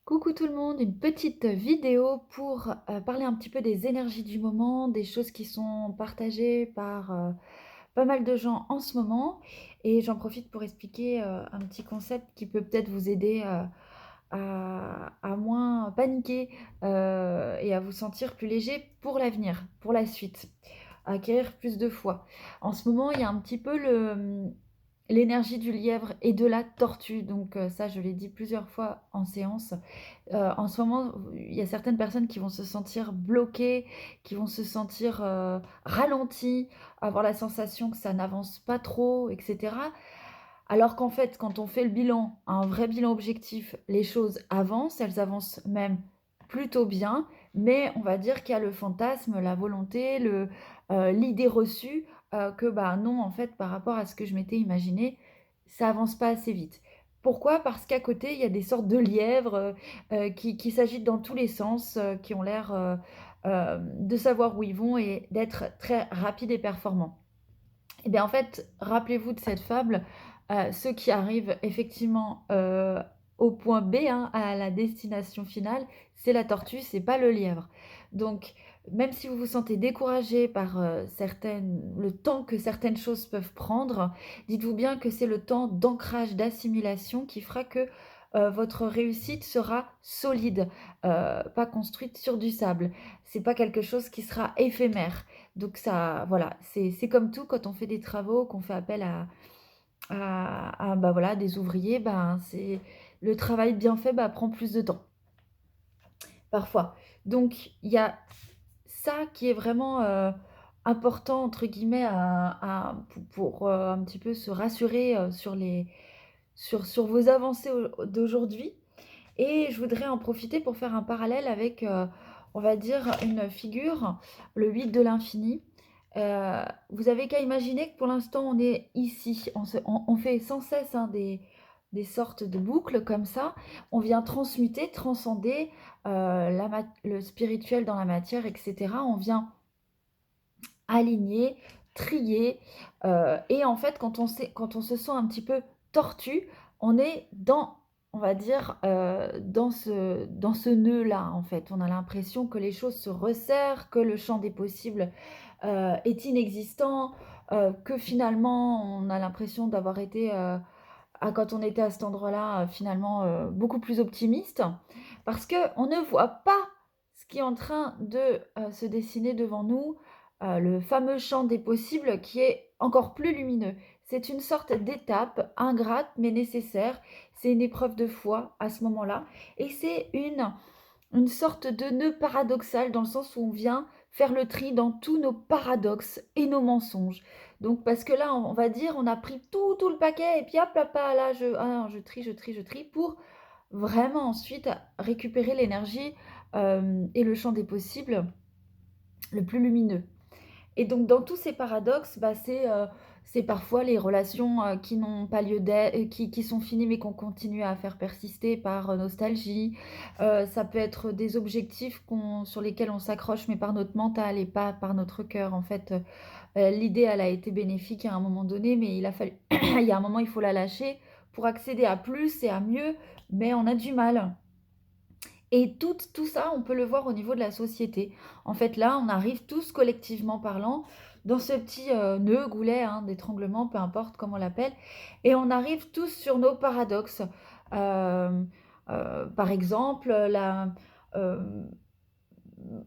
Coucou tout le monde, une petite vidéo pour parler un petit peu des énergies du moment, des choses qui sont partagées par pas mal de gens en ce moment. Et j'en profite pour expliquer un petit concept qui peut peut-être vous aider à moins paniquer et à vous sentir plus léger pour l'avenir, pour la suite, à acquérir plus de foi. En ce moment, il y a un petit peu l'énergie du lièvre et de la tortue. Donc ça, je l'ai dit plusieurs fois en séance. En ce moment, il y a certaines personnes qui vont se sentir bloquées, qui vont se sentir, ralenties, avoir la sensation que ça n'avance pas trop et cetera. Alors qu'en fait, quand on fait le bilan, un vrai bilan objectif, les choses avancent, elles avancent même plutôt bien, mais on va dire qu'il y a le fantasme, la volonté, l'idée reçue, que, bah, non, en fait, par rapport à ce que je m'étais imaginé, ça avance pas assez vite. Pourquoi? Parce qu'à côté, il y a des sortes de lièvres, qui s'agitent dans tous les sens, qui ont l'air, de savoir où ils vont et d'être très rapides et performants. Et bien, en fait, rappelez-vous de cette fable, ceux qui arrivent effectivement, au point B, hein, à la destination finale, c'est la tortue, c'est pas le lièvre. Donc, même si vous vous sentez découragé par, le temps que certaines choses peuvent prendre, dites-vous bien que c'est le temps d'ancrage, d'assimilation qui fera que, votre réussite sera solide, pas construite sur du sable. C'est pas quelque chose qui sera éphémère. Donc ça voilà, c'est comme tout quand on fait des travaux, qu'on fait appel bah, voilà, des ouvriers, ben, c'est le travail bien fait, bah, prend plus de temps, parfois. Donc il y a ça qui est vraiment, «important» entre guillemets pour un petit peu se rassurer, sur vos avancées d'aujourd'hui. Et je voudrais en profiter pour faire un parallèle avec, on va dire une figure, le 8 de l'infini. Vous avez qu'à imaginer que pour l'instant on est ici, on fait sans cesse, hein, des sortes de boucles comme ça. On vient transmuter, transcender, le spirituel dans la matière et cetera. On vient aligner, trier, et en fait quand on se sent un petit peu tortu, on est dans, on va dire, dans ce nœud-là, en fait. On a l'impression que les choses se resserrent, que le champ des possibles, est inexistant, que finalement on a l'impression d'avoir été, quand on était à cet endroit-là, finalement, beaucoup plus optimiste. Parce qu'on ne voit pas ce qui est en train de, se dessiner devant nous, le fameux champ des possibles qui est encore plus lumineux. C'est une sorte d'étape ingrate mais nécessaire. C'est une épreuve de foi à ce moment-là et c'est une sorte de nœud paradoxal dans le sens où on vient faire le tri dans tous nos paradoxes et nos mensonges. Donc parce que là, on va dire, on a pris tout le paquet et puis hop là, je trie, je trie pour vraiment ensuite récupérer l'énergie, et le champ des possibles le plus lumineux. Et donc dans tous ces paradoxes, bah, c'est parfois les relations, qui n'ont pas lieu d'être, qui sont finies mais qu'on continue à faire persister par, nostalgie. Ça peut être des objectifs sur lesquels on s'accroche mais par notre mental et pas par notre cœur. En fait, l'idée elle a été bénéfique à un moment donné, mais il a fallu il y a un moment il faut la lâcher pour accéder à plus et à mieux, mais on a du mal. Et tout ça, on peut le voir au niveau de la société. En fait, là, on arrive tous collectivement parlant dans ce petit, nœud, goulet, hein, d'étranglement, peu importe comment on l'appelle et on arrive tous sur nos paradoxes. Hem, Par exemple, hem,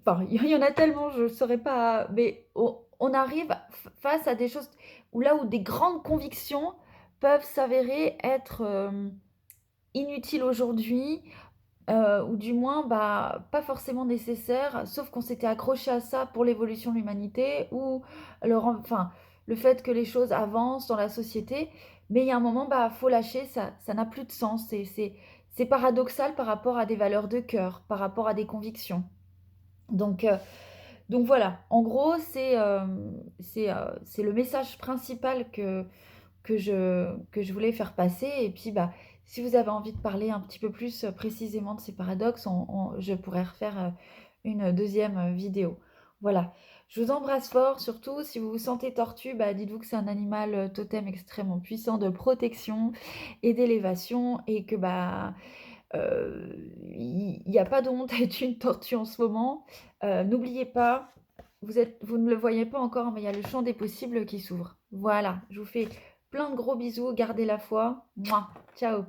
enfin, il y en a tellement, je ne saurais pas, mais on arrive face à des choses où des grandes convictions peuvent s'avérer être, inutiles aujourd'hui. Ou du moins, bah, pas forcément nécessaire, sauf qu'on s'était accroché à ça pour l'évolution de l'humanité ou le fait que les choses avancent dans la société. Mais il y a un moment, bah, faut lâcher, ça n'a plus de sens. C'est paradoxal par rapport à des valeurs de cœur, par rapport à des convictions. Donc heu, donc voilà, en gros, c'est le message principal que je voulais faire passer et puis, bah, si vous avez envie de parler un petit peu plus, précisément de ces paradoxes, je pourrais refaire, une deuxième vidéo. Voilà. Je vous embrasse fort, surtout si vous vous sentez tortue, bah, dites-vous que c'est un animal, totem extrêmement puissant de protection et d'élévation et que, bah, il y a pas de honte à être une tortue en ce moment. N'oubliez pas, vous ne le voyez pas encore, mais il y a le champ des possibles qui s'ouvre. Voilà, je vous fais plein de gros bisous, gardez la foi. Mouah, ciao.